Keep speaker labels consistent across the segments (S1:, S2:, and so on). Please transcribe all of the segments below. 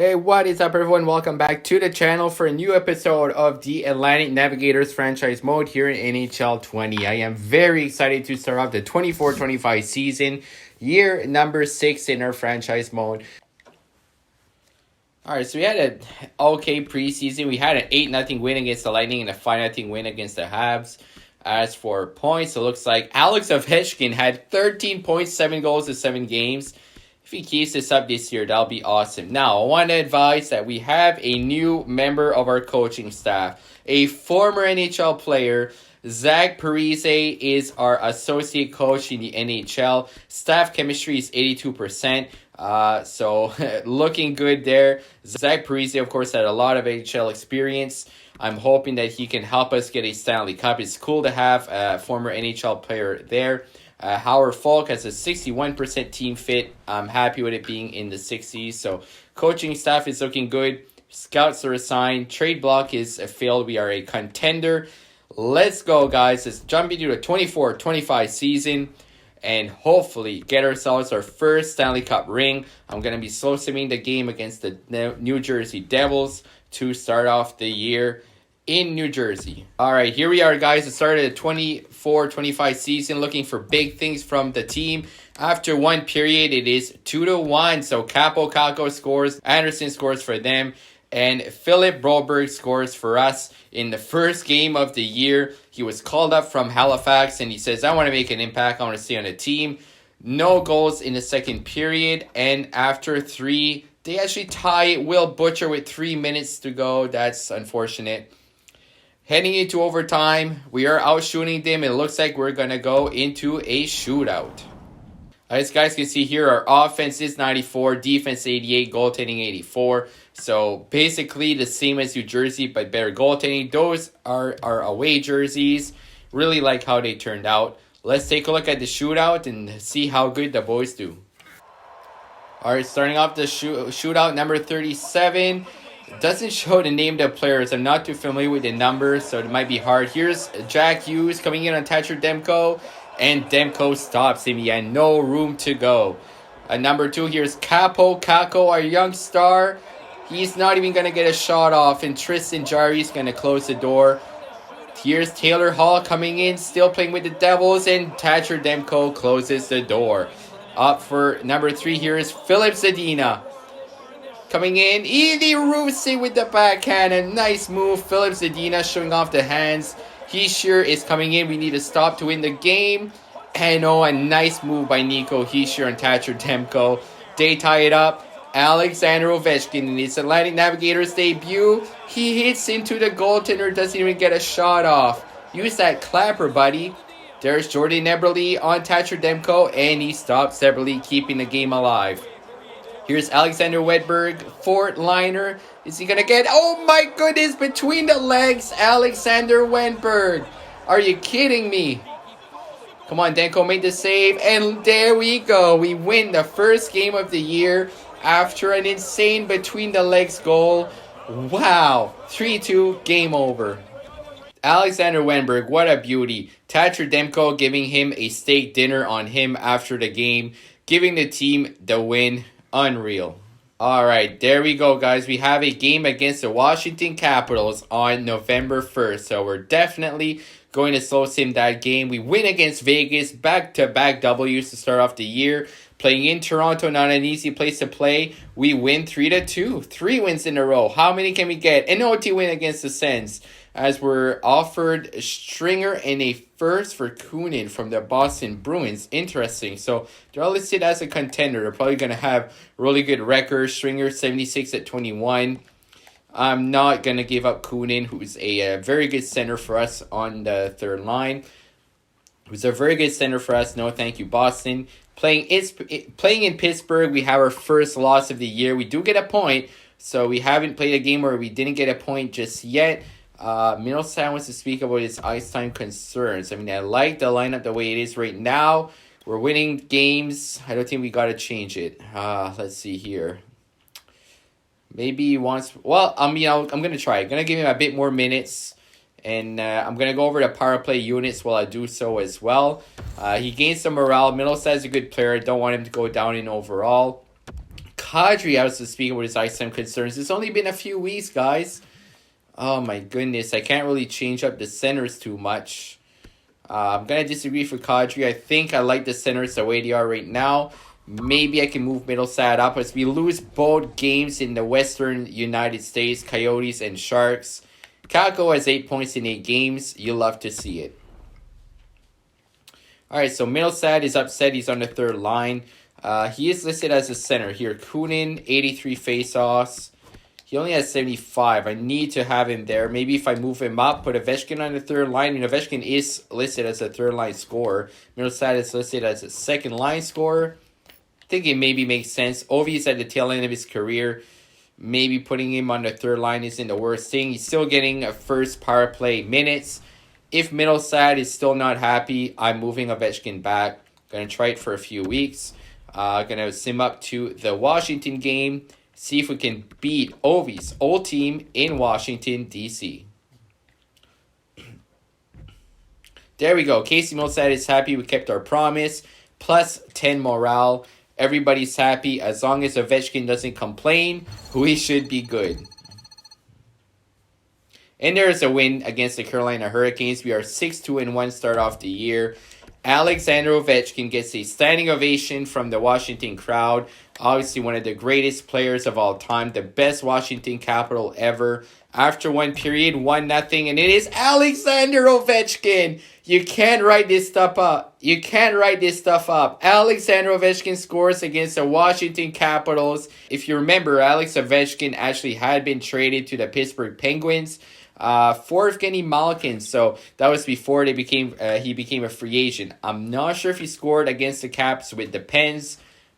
S1: Hey, what is up, everyone? Welcome back to the channel for a new episode of the Atlantic Navigators franchise mode here in NHL 20. I am very excited to start off the 24-25 season, year number 6 in our franchise mode. All right, so we had an okay preseason. We had an 8-0 win against the Lightning and a 5-0 win against the Habs. As for points, it looks like Alex Ovechkin had 13 points, 7 goals in 7 games. If he keeps this up this year, that'll be awesome. Now, I want to advise that we have a new member of our coaching staff, a former NHL player. Zach Parise is our associate coach in the NHL. Staff chemistry is 82%. So looking good there. Zach Parise, of course, had a lot of NHL experience. I'm hoping that he can help us get a Stanley Cup. It's cool to have a former NHL player there. Howard Falk has a 61% team fit. I'm happy with it being in the 60s. So coaching staff is looking good. Scouts are assigned. Trade block is filled. We are a contender. Let's go, guys. Let's jump into the 24-25 season and hopefully get ourselves our first Stanley Cup ring. I'm going to be slow simming the game against the New Jersey Devils to start off the year in New Jersey. All right, here we are, guys. It started the 24-25 season, looking for big things from the team. After one period, it is 2-1. So Capo Kako scores, Anderson scores for them, and Philip Broberg scores for us in the first game of the year. He was called up from Halifax, and he says, I want to make an impact. I want to stay on the team. No goals in the second period, and after 3, they actually tie Will Butcher with 3 minutes to go. That's unfortunate. Heading into overtime, we are out shooting them. It looks like we're going to go into a shootout. As guys can see here, our offense is 94, defense 88, goaltending 84. So basically the same as New Jersey, but better goaltending. Those are our away jerseys. Really like how they turned out. Let's take a look at the shootout and see how good the boys do. All right, starting off the shootout, number 37. Doesn't show the name of the players. I'm not too familiar with the numbers, so it might be hard. Here's Jack Hughes coming in on Thatcher Demko, and Demko stops him. He had no room to go. Number 2, here's Capo Kako, our young star. He's not even going to get a shot off, and Tristan Jarry's going to close the door. Here's Taylor Hall coming in, still playing with the Devils, and Thatcher Demko closes the door. Up for number 3, here is Philip Zadina. Coming in, Evie Rusi with the backhand. A nice move. Philip Zadina showing off the hands. Hischier is coming in. We need a stop to win the game. And a nice move by Nico Hischier and Thatcher Demko. They tie it up. Alexander Ovechkin in his Atlantic Navigators debut. He hits into the goaltender. Doesn't even get a shot off. Use that clapper, buddy. There's Jordan Eberle on Thatcher Demko. And he stops Eberle, keeping the game alive. Here's Alexander Wedberg, Fort Liner. Is he going to get... Oh my goodness, between the legs, Alexander Wedberg. Are you kidding me? Come on, Demko made the save. And there we go. We win the first game of the year after an insane between the legs goal. Wow. 3-2, game over. Alexander Wedberg, what a beauty. Thatcher Demko giving him a steak dinner on him after the game, giving the team the win. Unreal. All right, there we go, guys. We have a game against the Washington Capitals on November 1st. So we're definitely going to slow sim that game. We win against Vegas, back-to-back W's to start off the year. Playing in Toronto, not an easy place to play. We win 3-2. 3 wins in a row. How many can we get? An OT win against the Sens, as we're offered Stringer and a first for Kunin from the Boston Bruins. Interesting. So they're all listed as a contender. They're probably going to have really good records. Stringer 76 at 21. I'm not going to give up Kunin, who's a very good center for us on the third line. Who's a very good center for us. No, thank you, Boston. Playing in Pittsburgh, we have our first loss of the year. We do get a point, so we haven't played a game where we didn't get a point just yet. Middletown wants to speak about his ice time concerns. I mean, I like the lineup the way it is right now. We're winning games. I don't think we got to change it. Let's see here. Maybe he wants... Well, I'm going to try. I'm going to give him a bit more minutes. And I'm going to go over the power play units while I do so as well. He gains some morale. Middlestad's a good player. I don't want him to go down in overall. Kadri out to speak about his ice time concerns. It's only been a few weeks, guys. Oh my goodness, I can't really change up the centers too much. I'm going to disagree for Kadri. I think I like the centers the way they are right now. Maybe I can move Middlestat up as we lose both games in the Western United States, Coyotes and Sharks. Kako has 8 points in 8 games. You love to see it. Alright, so Middlestat is upset. He's on the third line. He is listed as a center here. Kunin, 83 faceoffs. He only has 75. I need to have him there. Maybe if I move him up, put Ovechkin on the third line. I mean, Ovechkin is listed as a third line scorer. Middlestat is listed as a second line scorer. I think it maybe makes sense. Ovi's at the tail end of his career. Maybe putting him on the third line isn't the worst thing. He's still getting a first power play minutes. If Middlestat is still not happy, I'm moving Ovechkin back. Going to try it for a few weeks. Going to sim up to the Washington game. See if we can beat Ovi's old team in Washington, D.C. There we go. Casey Middlestat is happy. We kept our promise. Plus 10 morale. Everybody's happy. As long as Ovechkin doesn't complain, we should be good. And there's a win against the Carolina Hurricanes. We are 6-2-1 start off the year. Alexander Ovechkin gets a standing ovation from the Washington crowd. Obviously one of the greatest players of all time. The best Washington Capital ever. After one period, 1-0. And it is Alexander Ovechkin. You can't write this stuff up. You can't write this stuff up. Alexander Ovechkin scores against the Washington Capitals. If you remember, Alex Ovechkin actually had been traded to the Pittsburgh Penguins for Evgeny Malkin. So that was before he became a free agent. I'm not sure if he scored against the Caps with the Pens,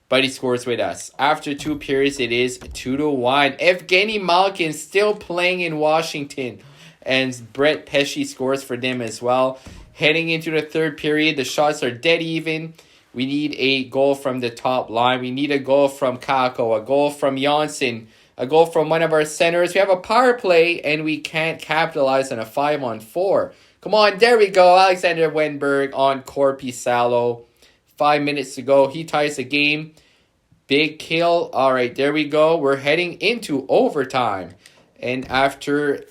S1: but he scores with us. After 2 periods, it is 2-1. Evgeny Malkin still playing in Washington. And Brett Pesce scores for them as well. Heading into the third period, the shots are dead even. We need a goal from the top line. We need a goal from Kako, a goal from Janssen, a goal from one of our centers. We have a power play, and we can't capitalize on a 5-on-4. Come on, there we go. Alexander Wenberg on Corpi Salo. 5 minutes to go. He ties the game. Big kill. All right, there we go. We're heading into overtime. And after,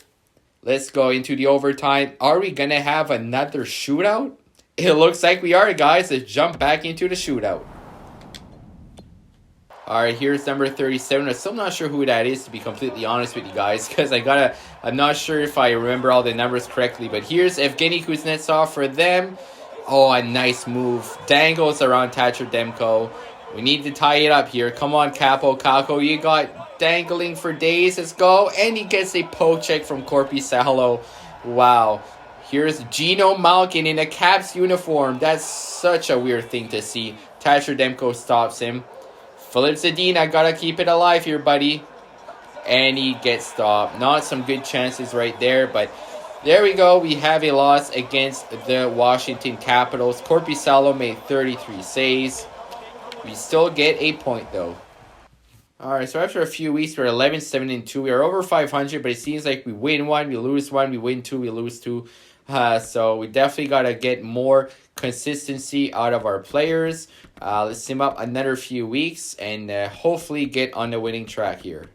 S1: let's go into the overtime. Are we going to have another shootout? It looks like we are, guys. Let's jump back into the shootout. All right, here's number 37. I'm still not sure who that is, to be completely honest with you guys, because I'm not sure if I remember all the numbers correctly. But here's Afghani Kuznetsov for them. Oh, a nice move. Dangles around Thatcher Demko. We need to tie it up here. Come on, Capo, Kako. You got dangling for days. Let's go. And he gets a poke check from Corpi Salo. Wow. Here's Gino Malkin in a Caps uniform. That's such a weird thing to see. Thatcher Demko stops him. Philip Zadina, gotta keep it alive here, buddy. And he gets stopped. Not some good chances right there, but there we go. We have a loss against the Washington Capitals. Corpi Salo made 33 saves. We still get a point, though. Alright, so after a few weeks, we're 11-7-2. We are over 500, but it seems like we win 1, we lose 1, we win 2, we lose 2. So we definitely got to get more consistency out of our players. Let's sim up another few weeks and hopefully get on the winning track here.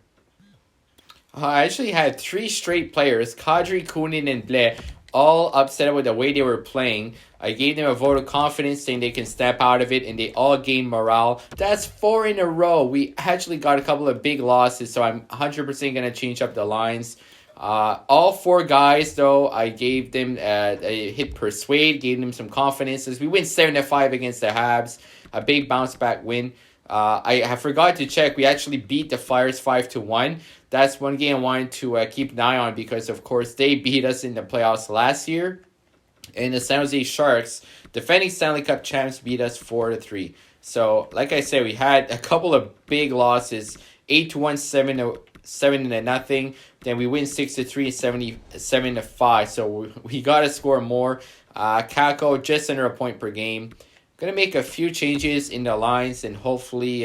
S1: I actually had 3 straight players, Kadri, Kunin, and Blais, all upset with the way they were playing. I gave them a vote of confidence saying they can step out of it, and they all gained morale. That's 4 in a row. We actually got a couple of big losses, so I'm 100% going to change up the lines. All 4 guys, though, I gave them a hit persuade, gave them some confidence. As we win 7-5 against the Habs, a big bounce back win. I forgot to check. We actually beat the Flyers 5-1. That's one game I wanted to keep an eye on because, of course, they beat us in the playoffs last year. And the San Jose Sharks, defending Stanley Cup champs, beat us 4-3. So, like I said, we had a couple of big losses. 8-1, 7-0. Then we win 6-3, 7-5. So we got to score more. Kako, just under a point per game. Going to make a few changes in the lines and hopefully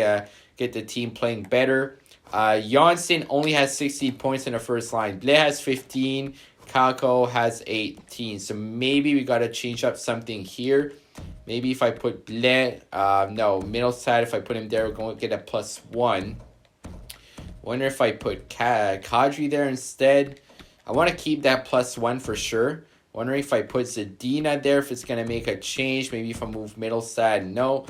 S1: get the team playing better. Janssen only has 16 points in the first line. Blais has 15. Kako has 18. So maybe we got to change up something here. Maybe if I put Blais, no, Middlestat, if I put him there, we're going to get a +1. Wonder if I put Kadri there instead. I want to keep that +1 for sure. Wondering if I put Zadina there, if it's going to make a change. Maybe if I move Middlestad, no.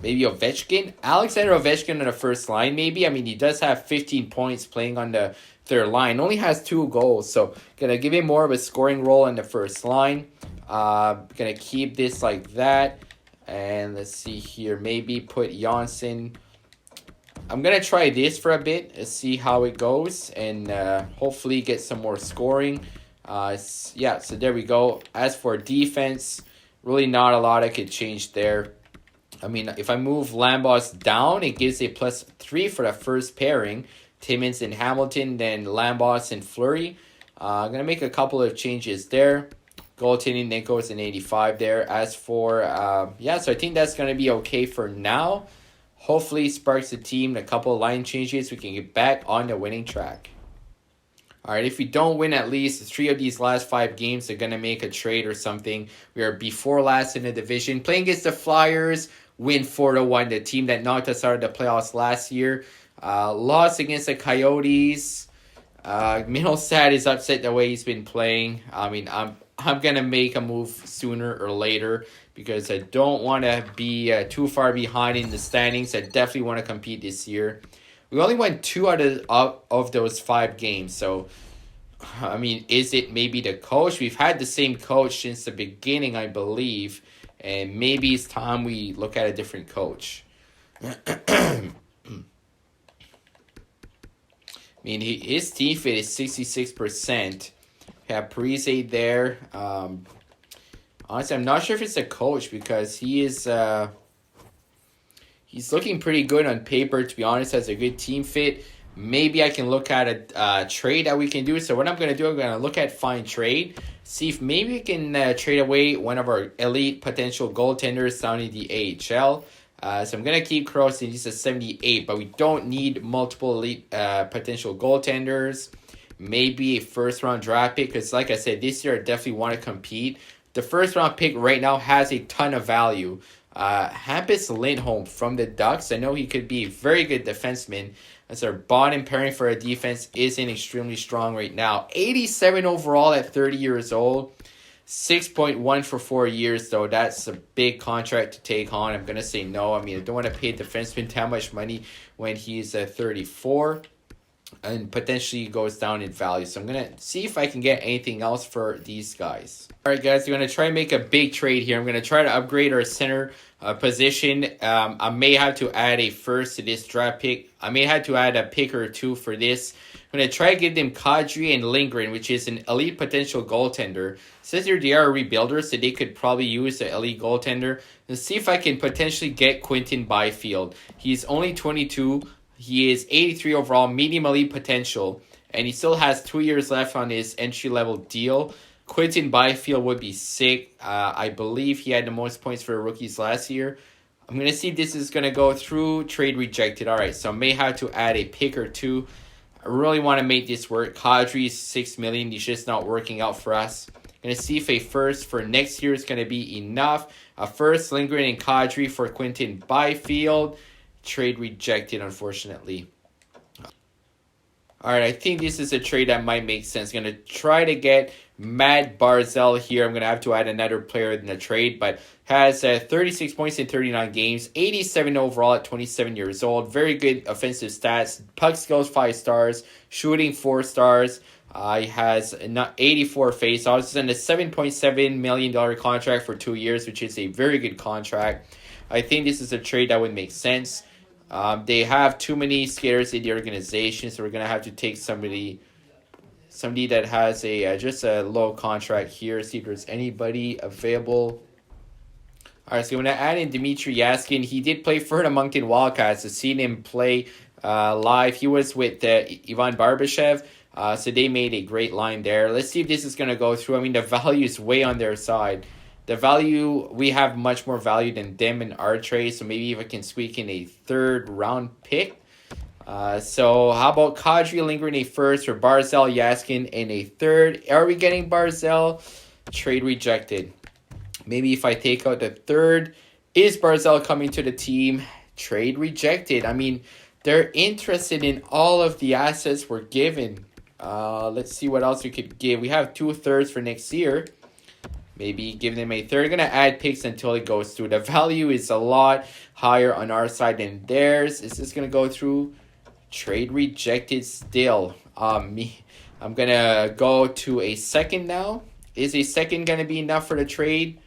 S1: Maybe Ovechkin. Alexander Ovechkin on the first line, maybe. I mean, he does have 15 points playing on the third line. Only has 2 goals. So, going to give him more of a scoring role on the first line. Going to keep this like that. And let's see here. Maybe put Janssen. I'm going to try this for a bit and see how it goes. And hopefully get some more scoring. Yeah, so there we go. As for defense, really not a lot I could change there. I mean, if I move Lambos down, it gives a +3 for the first pairing. Timmins and Hamilton, then Lambos and Fleury. I'm going to make a couple of changes there. Goaltending, Nichols, and 85 there. As for, so I think that's going to be okay for now. Hopefully sparks the team. A couple of line changes. We can get back on the winning track. All right, if we don't win at least 3 of these last 5 games, they're going to make a trade or something. We are before last in the division. Playing against the Flyers, win 4-1, the team that knocked us out of the playoffs last year. Loss against the Coyotes. Middlestad is upset the way he's been playing. I mean, I'm going to make a move sooner or later because I don't want to be too far behind in the standings. I definitely want to compete this year. We only won 2 out of those 5 games. So, I mean, is it maybe the coach? We've had the same coach since the beginning, I believe. And maybe it's time we look at a different coach. I mean, his team fit is 66%. Have Parise there. Honestly, I'm not sure if it's a coach because he is... He's looking pretty good on paper, to be honest, has a good team fit. Maybe I can look at a trade that we can do. So what I'm going to do, I'm going to look at find trade. See if maybe we can trade away one of our elite potential goaltenders down in the AHL. So I'm going to keep Crossing. He's a 78, but we don't need multiple elite potential goaltenders. Maybe a first-round draft pick, because like I said, this year I definitely want to compete. The first-round pick right now has a ton of value. Hampus Lindholm from the Ducks. I know he could be a very good defenseman. As our bottom pairing for our defense isn't extremely strong right now. 87 overall at 30 years old. 6.1 for 4 years, though. That's a big contract to take on. I'm going to say no. I mean, I don't want to pay a defenseman that much money when he's 34. And potentially goes down in value. So I'm going to see if I can get anything else for these guys. All right, guys. I'm going to try and make a big trade here. I'm going to try to upgrade our center position. I may have to add a first to this draft pick. I may have to add a pick or 2 for this. I'm going to try to give them Kadri and Lindgren, which is an elite potential goaltender. It says here they are a rebuilder, so they could probably use the elite goaltender. Let's see if I can potentially get Quinton Byfield. He's only 22. He is 83 overall, medium elite potential, and he still has 2 years left on his entry-level deal. Quinton Byfield would be sick. I believe he had the most points for rookies last year. I'm going to see if this is going to go through. Trade rejected. All right, so I may have to add a pick or 2. I really want to make this work. Kadri's $6 million. He's just not working out for us. I'm going to see if a first for next year is going to be enough. A first, Lindgren and Kadri for Quinton Byfield. Trade rejected, unfortunately. All right, I think this is a trade that might make sense. I'm going to try to get Matt Barzal here. I'm going to have to add another player in the trade, but has 36 points in 39 games, 87 overall at 27 years old. Very good offensive stats. Puck skills, 5 stars. Shooting, 4 stars. He has 84 faceoffs and a $7.7 million contract for 2 years, which is a very good contract. I think this is a trade that would make sense. They have too many skaters in the organization, so we're going to have to take somebody that has just a low contract here. See if there's anybody available. All right, so I'm going to add in Dmitry Yaskin. He did play for the Moncton Wildcats. I've seen him play live. He was with Ivan Barbashev, so they made a great line there. Let's see if this is going to go through. I mean, the value is way on their side. The value, we have much more value than them in our trade, so maybe if I can squeak in a 3rd round pick. So how about Kadri, Lindgren, a first, for Barzal, Yaskin, and a 3rd. Are we getting Barzal? Trade rejected. Maybe if I take out the 3rd, is Barzal coming to the team? Trade rejected. I mean, They're interested in all of the assets we're given. Let's see what else we could give. We have 2/3 for next year. Maybe give them a third. Gonna add picks until it goes through. The value is a lot higher on our side than theirs. Is this gonna go through? Trade rejected still. I'm gonna go to a second now. Is a second gonna be enough for the trade?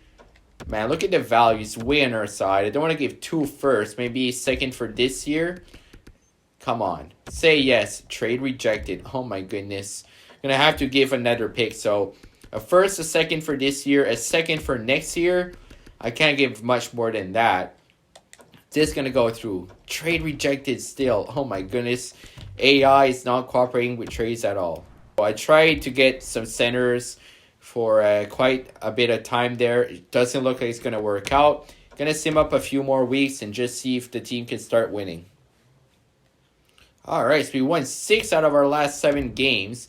S1: Man, look at the values way on our side. I don't want to give 2 first. Maybe a second for this year. Come on. Say yes. Trade rejected. Oh my goodness. Gonna have to give another pick. So a first, a second for this year, a second for next year. I can't give much more than that. This is gonna go through. Trade rejected still. Oh my goodness. AI is not cooperating with trades at all. I tried to get some centers for quite a bit of time there. It doesn't look like it's gonna work out. Gonna sim up a few more weeks and just see if the team can start winning. Alright, so we won 6 out of our last 7 games.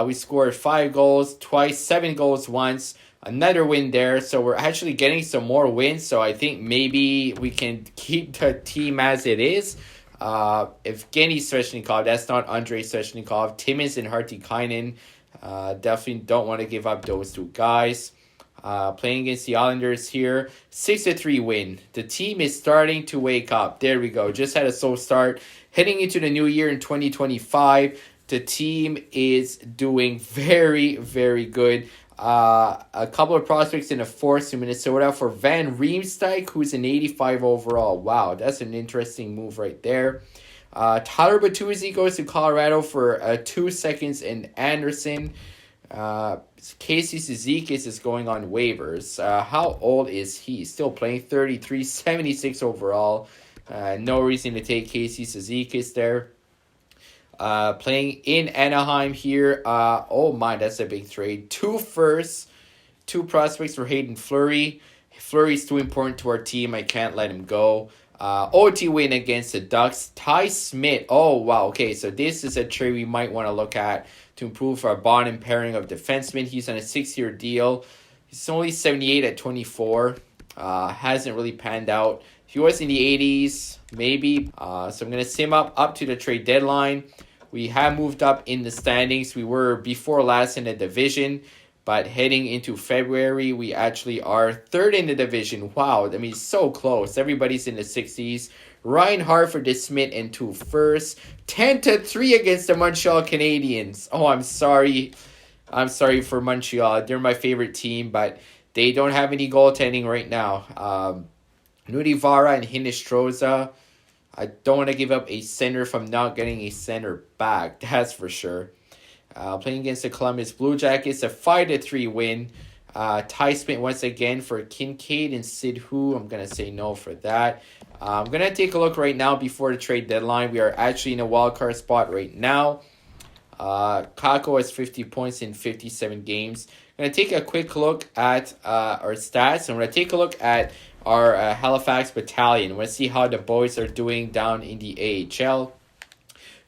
S1: We scored 5 goals twice, 7 goals once. Another win there, so we're actually getting some more wins. So I think maybe we can keep the team as it is. Evgeny Sveshnikov, that's not Andrei Sveshnikov. Timmins and Hartikainen. Definitely don't want to give up those 2 guys. Playing against the Islanders here. 6-3 win. The team is starting to wake up. There we go. Just had a slow start. Heading into the new year in 2025, the team is doing very, very good. A couple of prospects in the 4th to Minnesota for Van Riemsdyk, who's an 85 overall. Wow, that's an interesting move right there. Tyler Bertuzzi goes to Colorado for 2 seconds, and Anderson. Casey Cizikas is going on waivers. How old is he? Still playing, 33, 76 overall. No reason to take Casey Cizikas there. Playing in Anaheim here. Oh my, that's a big trade. 2 firsts, 2 prospects for Hayden Fleury. Fleury's too important to our team. I can't let him go. OT win against the Ducks. Ty Smith. Oh, wow. Okay, so this is a trade we might want to look at to improve our bottom pairing of defensemen. He's on a 6-year deal. He's only 78 at 24. Hasn't really panned out. If he was in the 80s, maybe. So I'm going to sim up to the trade deadline. We have moved up in the standings. We were before last in the division. But heading into February, we actually are 3rd in the division. Wow, I mean, so close. Everybody's in the 60s. Ryan Hartford is Smith and 2 firsts. 10-3 against the Montreal Canadiens. Oh, I'm sorry. I'm sorry for Montreal. They're my favorite team, but they don't have any goaltending right now. Nudivara and Hinestroza. I don't want to give up a center if I'm not getting a center back. That's for sure. Playing against the Columbus Blue Jackets, a 5-3 win. Ty Smith once again for Kincaid and Sidhu. I'm going to say no for that. I'm going to take a look right now before the trade deadline. We are actually in a wildcard spot right now. Kako has 50 points in 57 games. I'm going to take a quick look at our stats. I'm going to take a look at our Halifax Battalion. We'll see how the boys are doing down in the AHL.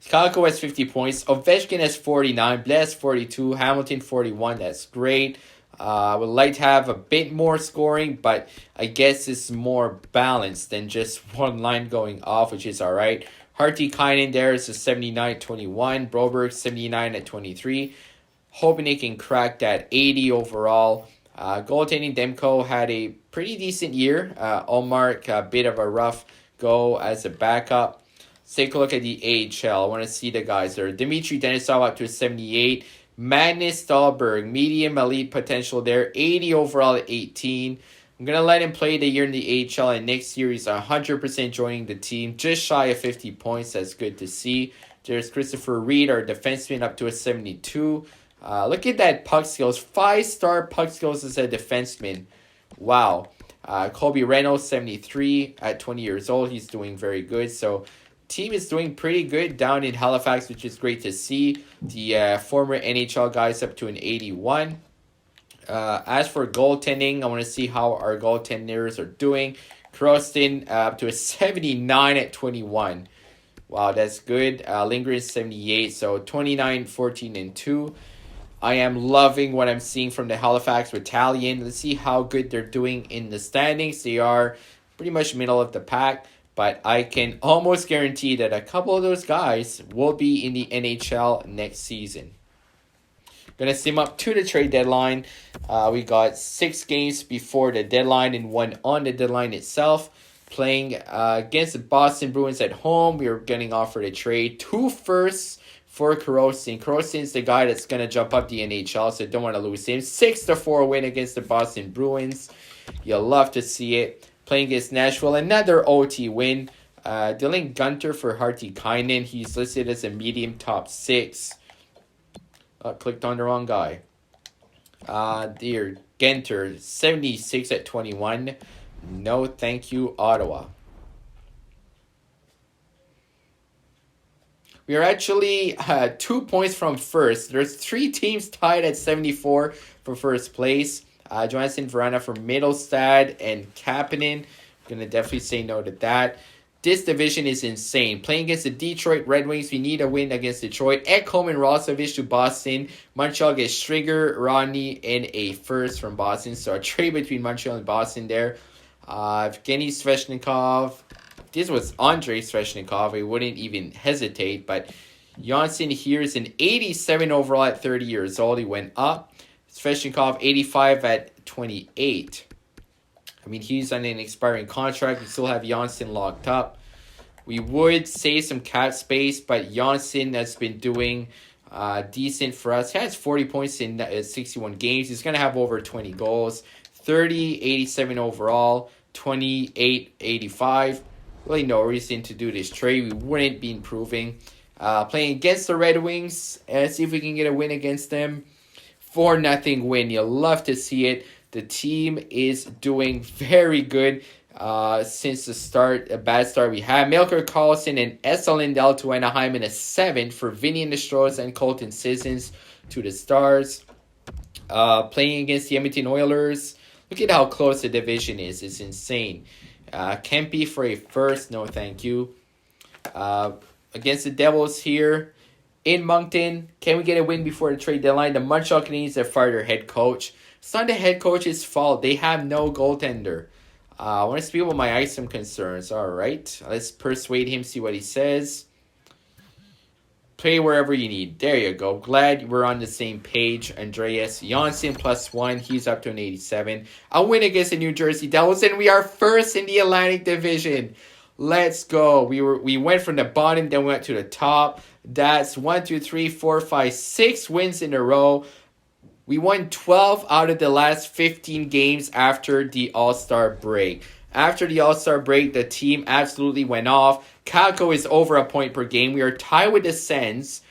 S1: Kako has 50 points. Ovechkin has 49. Bless 42. Hamilton 41. That's great. I would like to have a bit more scoring, but I guess it's more balanced than just one line going off, which is all right. Hartikainen there is a 79-21. Broberg 79 at 23. Hoping they can crack that 80 overall. Goaltending, Demko had a pretty decent year. Allmark, a bit of a rough go as a backup. Let's take a look at the AHL. I want to see the guys there. Dmitry Denisov up to 78. Magnus Dahlberg, medium elite potential there. 80 overall at 18. I'm going to let him play the year in the AHL, and next year he's 100% joining the team. Just shy of 50 points. That's good to see. There's Christopher Reed, our defenseman, up to a 72. Look at that puck skills. 5-star puck skills as a defenseman. Wow. Colby Reynolds, 73 at 20 years old. He's doing very good. So team is doing pretty good down in Halifax, which is great to see. The former NHL guys up to an 81. As for goaltending, I want to see how our goaltenders are doing. Croston up to a 79 at 21. Wow, that's good. Lindgren 78, so 29, 14, and 2. I am loving what I'm seeing from the Halifax Battalion. Let's see how good they're doing in the standings. They are pretty much middle of the pack. but I can almost guarantee that a couple of those guys will be in the NHL next season. Gonna sim up to the trade deadline. We got 6 games before the deadline and 1 on the deadline itself. Playing against the Boston Bruins at home, we are getting offered a trade. 2 firsts for Kuznetsov. Kuznetsov's the guy that's gonna jump up the NHL, so don't want to lose him. 6-4 win against the Boston Bruins. You'll love to see it. Playing against Nashville, another OT win. Dylan Gunter for Hartikainen. He's listed as a medium top 6. Clicked on the wrong guy. Dear Genter, 76 at 21. No, thank you, Ottawa. We are actually 2 points from first. There's 3 teams tied at 74 for first place. Johansson Verana from Middlestad and Kapanen. Going to definitely say no to that. This division is insane. Playing against the Detroit Red Wings, we need a win against Detroit. Ekholm and Rosovich to Boston. Montreal gets Stringer, Rodney, and a first from Boston. So a trade between Montreal and Boston there. Evgeny Svechnikov. If this was Andrei Svechnikov, I wouldn't even hesitate. But Janssen here is an 87 overall at 30 years old. He went up. Svechnikov, 85 at 28. I mean, he's on an expiring contract. We still have Janssen locked up. We would save some cap space, but Janssen has been doing decent for us. He has 40 points in 61 games. He's going to have over 20 goals. 30, 87 overall, 28, 85. Really no reason to do this trade. We wouldn't be improving. Playing against the Red Wings. See if we can get a win against them. 4-0 win. You'll love to see it. The team is doing very good since the start, a bad start we had. Melker Karlsson and Esa Lindell to Anaheim in a 7 for Vinny Nestroza and Colton Sissons to the Stars. Playing against the Edmonton Oilers. Look at how close the division is. It's insane. Kempe for a first. No, thank you. Against the Devils here in Moncton. Can we get a win before the trade deadline? The Montreal Canadiens have fired their head coach. It's not the head coach's fault. They have no goaltender. I want to speak about my ice concerns. All right. Let's persuade him, see what he says. Play wherever you need. There you go. Glad we're on the same page. Andreas Janssen +1. He's up to an 87. A win against the New Jersey Devils, and we are first in the Atlantic Division. Let's go. We went from the bottom, then we went to the top. That's 1, 2, 3, 4, 5, 6 wins in a row. We won 12 out of the last 15 games after the All-Star break. After the All-Star break, the team absolutely went off. Calco is over a point per game. We are tied with the Sens.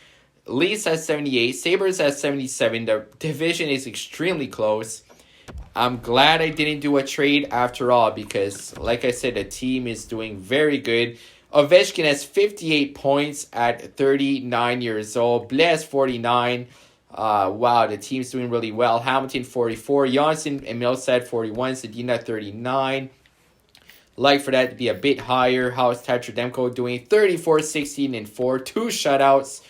S1: Leafs has 78. Sabres has 77. The division is extremely close. I'm glad I didn't do a trade after all because, like I said, the team is doing very good. Ovechkin has 58 points at 39 years old. Blais 49. Wow, the team's doing really well. Hamilton 44, Janssen and Millsad 41, Sedina 39. Like for that to be a bit higher. How's Tatrademko doing? 34, 16, and 4. 2 shutouts.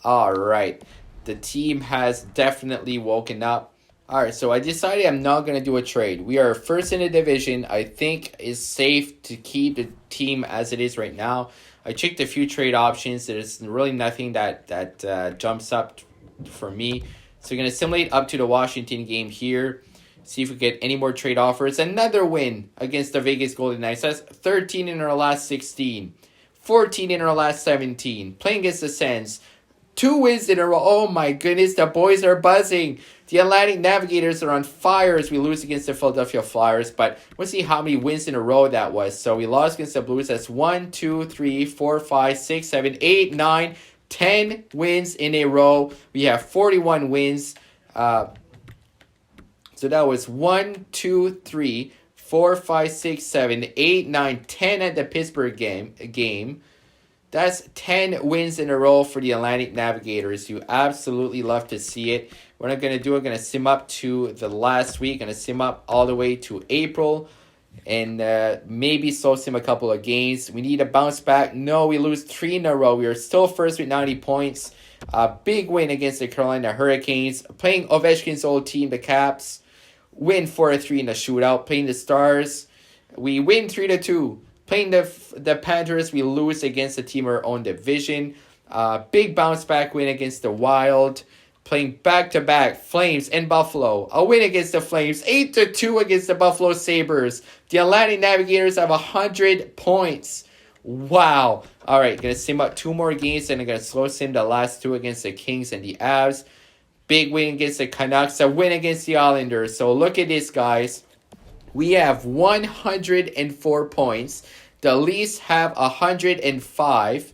S1: All right. The team has definitely woken up. All right, so I decided I'm not going to do a trade. We are first in the division. I think it's safe to keep the team as it is right now. I checked a few trade options. There's really nothing that jumps up for me. So we're going to simulate up to the Washington game here. See if we get any more trade offers. Another win against the Vegas Golden Knights. That's 13 in our last 16. 14 in our last 17. Playing against the Sens. 2 wins in a row. Oh my goodness, the boys are buzzing. The Atlantic Navigators are on fire as we lose against the Philadelphia Flyers. But let's see how many wins in a row that was. So we lost against the Blues. That's 1, 2, 3, 4, 5, 6, 7, 8, 9, 10 wins in a row. We have 41 wins. So that was 1, 2, 3, 4, 5, 6, 7, 8, 9, 10 at the Pittsburgh game. That's 10 wins in a row for the Atlantic Navigators. You absolutely love to see it. What I'm going to do, I'm going to sim up to the last week. I'm going to sim up all the way to April. And maybe slow sim a couple of games. We need a bounce back. No, we lose 3 in a row. We are still first with 90 points. A big win against the Carolina Hurricanes. Playing Ovechkin's old team, the Caps. Win 4-3 in the shootout. Playing the Stars. We win 3-2. Playing the Panthers, we lose against a team in our own division. Big bounce back win against the Wild. Playing back-to-back Flames and Buffalo. A win against the Flames. 8-2 against the Buffalo Sabres. The Atlantic Navigators have 100 points. Wow. All right, going to sim up 2 more games, and I'm going to slow sim the last 2 against the Kings and the Avs. Big win against the Canucks. A win against the Islanders. So look at this, guys. We have 104 points. The Leafs have 105.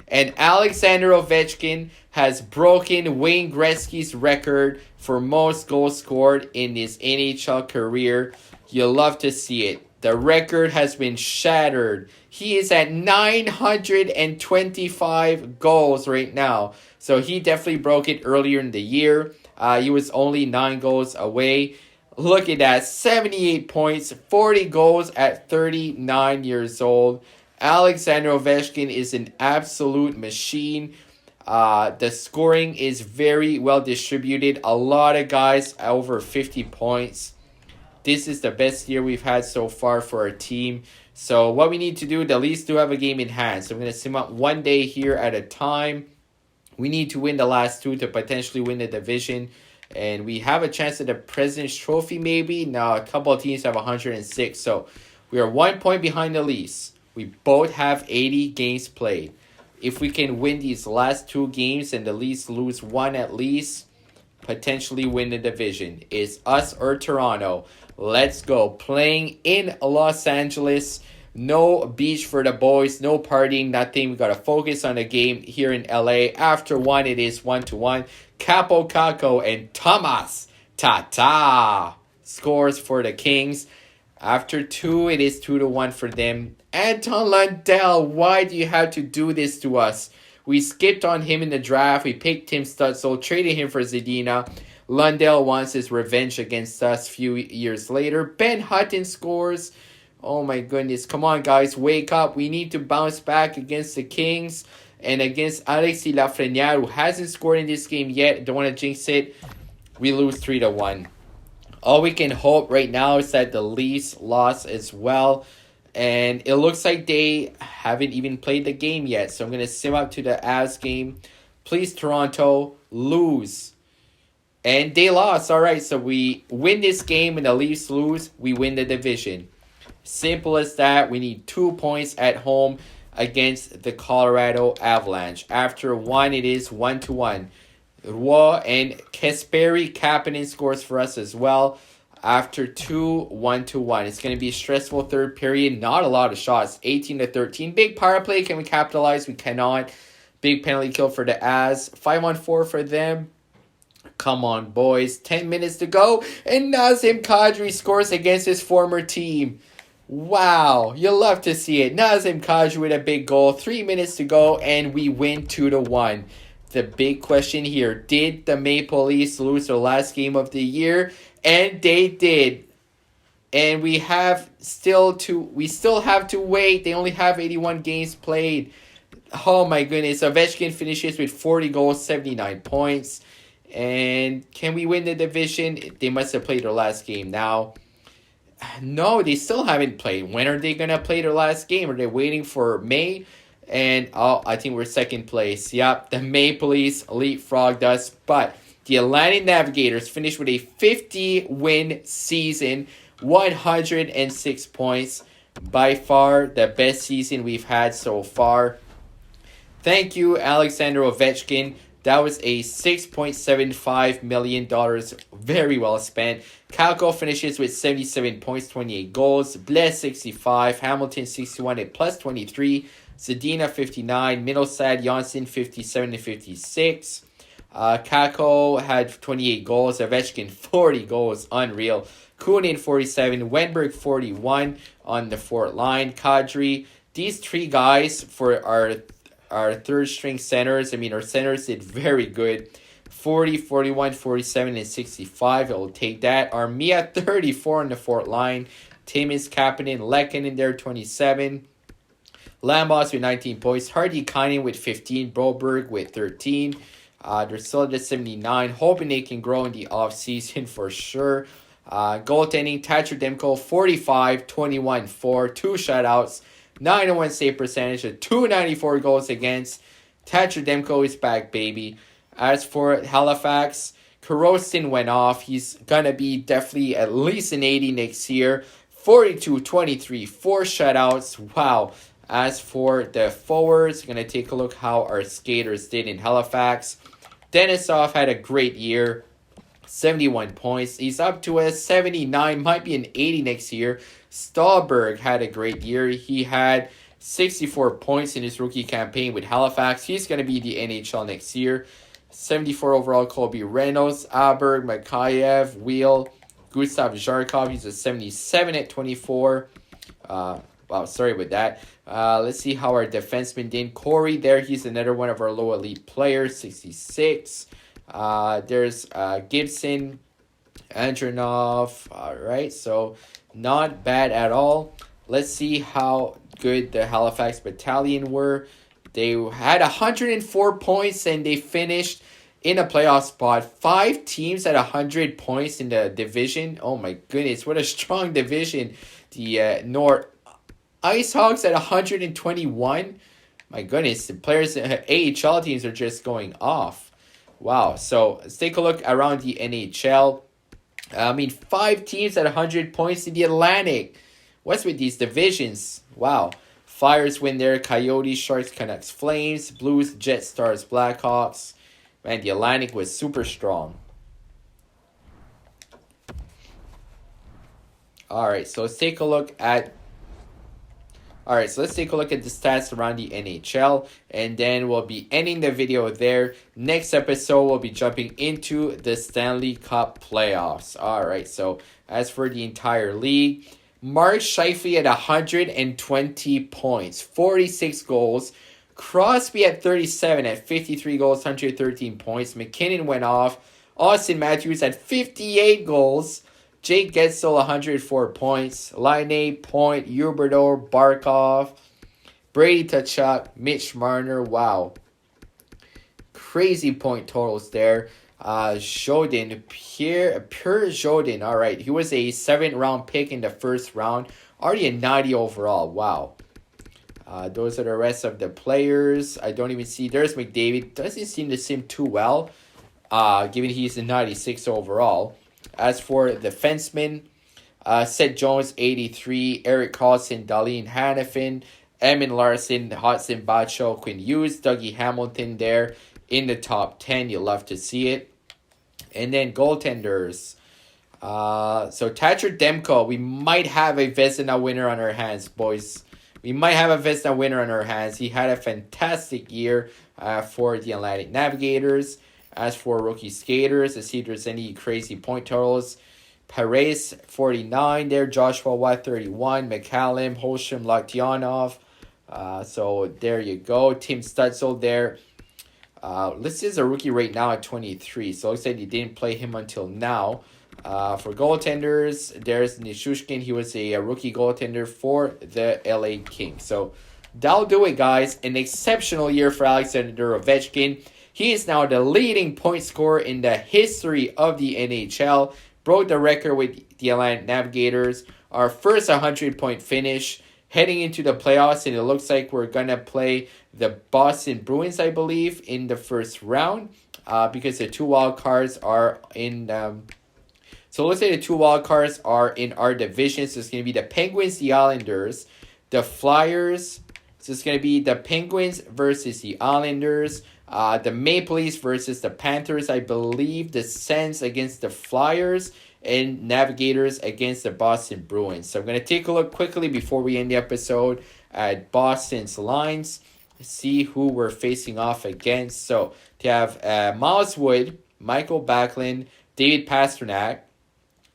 S1: And Alexander Ovechkin has broken Wayne Gretzky's record for most goals scored in his NHL career. You'll love to see it. The record has been shattered. He is at 925 goals right now. So he definitely broke it earlier in the year. He was only 9 goals away. Look at that. 78 points, 40 goals at 39 years old. Alexander Ovechkin is an absolute machine. The scoring is very well distributed. A lot of guys over 50 points. This is the best year we've had so far for our team. So what we need to do, the Leafs do have a game in hand. So I'm going to sim up 1 day here at a time. We need to win the last 2 to potentially win the division. And we have a chance at the President's Trophy maybe. Now a couple of teams have 106. So we are 1 point behind the Leafs. We both have 80 games played. If we can win these last 2 games and the Leafs lose 1 at least, potentially win the division. It's us or Toronto. Let's go. Playing in Los Angeles. No beach for the boys. No partying. Nothing. We got to focus on the game here in LA. After 1, it is 1-1. Capo Caco and Thomas Tata scores for the Kings. After 2, it is 2-1 for them. Anton Lundell, why do you have to do this to us? We skipped on him in the draft. We picked Tim Stutzel, traded him for Zadina. Lundell wants his revenge against us a few years later. Ben Hutton scores. Oh my goodness. Come on, guys. Wake up. We need to bounce back against the Kings and against Alexis Lafreniere, who hasn't scored in this game yet. Don't want to jinx it. We lose 3-1. All we can hope right now is that the Leafs lost as well. And it looks like they haven't even played the game yet. So I'm going to sim up to the Avs game. Please, Toronto, lose. And they lost. All right, so we win this game and the Leafs lose. We win the division. Simple as that. We need 2 points at home against the Colorado Avalanche. After 1, it is 1-1. Roy and Kasperi Kapanen scores for us as well. After 2, 1-1. It's going to be a stressful third period. Not a lot of shots. 18-13. Big power play. Can we capitalize? We cannot. Big penalty kill for the Avs. 5-on-4 for them. Come on, boys. 10 minutes to go. And Nazem Kadri scores against his former team. Wow. You'll love to see it. Nazem Kadri with a big goal. 3 minutes to go. And we win 2-1. The big question here. Did the Maple Leafs lose their last game of the year? And they did. And we still have to wait. They only have 81 games played. Oh my goodness. Ovechkin finishes with 40 goals, 79 points. And can we win the division? They must have played their last game now. No, they still haven't played. When are they going to play their last game? Are they waiting for May? And I think we're second place. Yep, the Maple Leafs leapfrogged us. But the Atlantic Navigators finished with a 50-win season, 106 points. By far the best season we've had so far. Thank you, Alexander Ovechkin. That was a $6.75 million. Very well spent. Calco finishes with 77 points, 28 goals. Bless 65. Hamilton 61 at plus 23. Zadina 59. Middlesad Janssen 57 and 56. Kako had 28 goals. Ovechkin 40 goals. Unreal. Kunin 47. Wenberg 41 on the fourth line. Kadri. These 3 guys for our third string centers. I mean, our centers did very good. 40, 41, 47, and 65. I will take that. Armia 34 on the fourth line. Timmins, Kapanen, Lekin in there 27. Lambos with 19 points. Hardy Kynan with 15. Broberg with 13. They're still at 79. Hoping they can grow in the offseason for sure. Goaltending, Thatcher Demko 45, 21, 4. 2 shutouts. 901 save percentage, a 294 goals against. Thatcher Demko is back, baby. As for Halifax, Korostin went off. He's going to be definitely at least an 80 next year. 42-23, 4 shutouts. Wow. As for the forwards, going to take a look how our skaters did in Halifax. Denisov had a great year. 71 points. He's up to a 79, might be an 80 next year. Stahlberg had a great year. He had 64 points in his rookie campaign with Halifax. He's going to be the NHL next year. 74 overall, Colby Reynolds, Aberg, Makayev, Wheel, Gustav Zharkov. He's a 77 at 24. Wow, sorry about that. Let's see how our defenseman did. Corey there, he's another one of our low elite players, 66. There's Gibson, Andronov. All right, so not bad at all. Let's see how good the Halifax Battalion were. They had 104 points and they finished in a playoff spot. 5 teams at 100 points in the division. Oh my goodness, what a strong division. The North Ice Hogs at 121. My goodness, the players, AHL teams are just going off. Wow, so let's take a look around the NHL. 5 teams at 100 points in the Atlantic. What's with these divisions? Wow. Flyers win there. Coyotes, Sharks, Canucks, Flames, Blues, Jets, Stars, Blackhawks. Man, the Atlantic was super strong. Alright, so let's take a look at the stats around the NHL, and then we'll be ending the video there. Next episode, we'll be jumping into the Stanley Cup playoffs. Alright, so as for the entire league, Mark Scheifele at 120 points, 46 goals. Crosby at 37 at 53 goals, 113 points. McKinnon went off. Austin Matthews at 58 goals. Jake Getzel, 104 points. Laine, Point, Huberdeau, Barkov, Brady Tkachuk, Mitch Marner. Wow. Crazy point totals there. Jodin, Pierre Jodin. All right. He was a 7th round pick in the first round. Already a 90 overall. Wow. Those are the rest of the players. I don't even see. There's McDavid. Doesn't seem to sim too well, given he's a 96 overall. As for defensemen, Seth Jones, 83. Eric Carlson, Darlene Hannafin, Emin Larson, Hudson Bacho, Quinn Hughes, Dougie Hamilton there in the top 10. You'll love to see it. And then goaltenders. So Thatcher Demko, we might have a Vezina winner on our hands, boys. We might have a Vezina winner on our hands. He had a fantastic year for the Atlantic Navigators. As for rookie skaters, let's see if there's any crazy point totals. Parise, 49 there. Joshua Watt, 31. McCallum, Holstrom, Laktianov. So there you go. Tim Stutzel there. This is a rookie right now at 23. So it looks like you didn't play him until now. For goaltenders, there's Nishushkin. He was a rookie goaltender for the LA Kings. So that'll do it, guys. An exceptional year for Alexander Ovechkin. He is now the leading point scorer in the history of the NHL. Broke the record with the Atlantic Navigators. Our first 100-point finish heading into the playoffs. And it looks like we're going to play the Boston Bruins, I believe, in the first round. Because the 2 wild cards are in... So let's say the 2 wild cards are in our division. So it's going to be the Penguins, the Islanders, the Flyers. So it's going to be the Penguins versus the Islanders. The Maple Leafs versus the Panthers. I believe the Sens against the Flyers. And Navigators against the Boston Bruins. So I'm going to take a look quickly before we end the episode at Boston's lines. See who we're facing off against. So they have Miles Wood, Michael Backlund, David Pastrnak.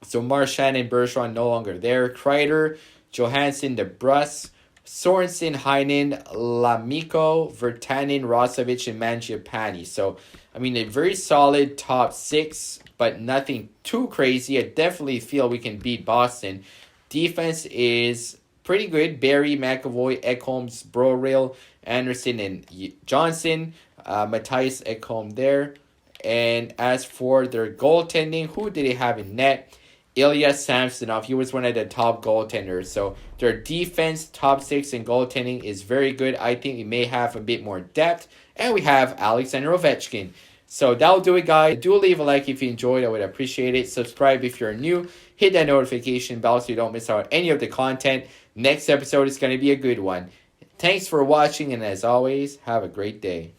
S1: So Marchand and Bergeron no longer there. Kreider, Johansson, DeBrus, Sorensen, Heinen, Lamiko, Virtanen, Rosovic, and Mangiapane. So, I mean, a very solid top 6, but nothing too crazy. I definitely feel we can beat Boston. Defense is pretty good. Barry, McAvoy, Ekholm, Broreal, Anderson, and Johnson. Matthias Ekholm there. And as for their goaltending, who did they have in net? Ilya Samsonov. He was one of the top goaltenders. So their defense, top 6 in goaltending is very good. I think we may have a bit more depth. And we have Alexander Ovechkin. So that'll do it, guys. Do leave a like if you enjoyed. I would appreciate it. Subscribe if you're new. Hit that notification bell so you don't miss out on any of the content. Next episode is going to be a good one. Thanks for watching, and as always, have a great day.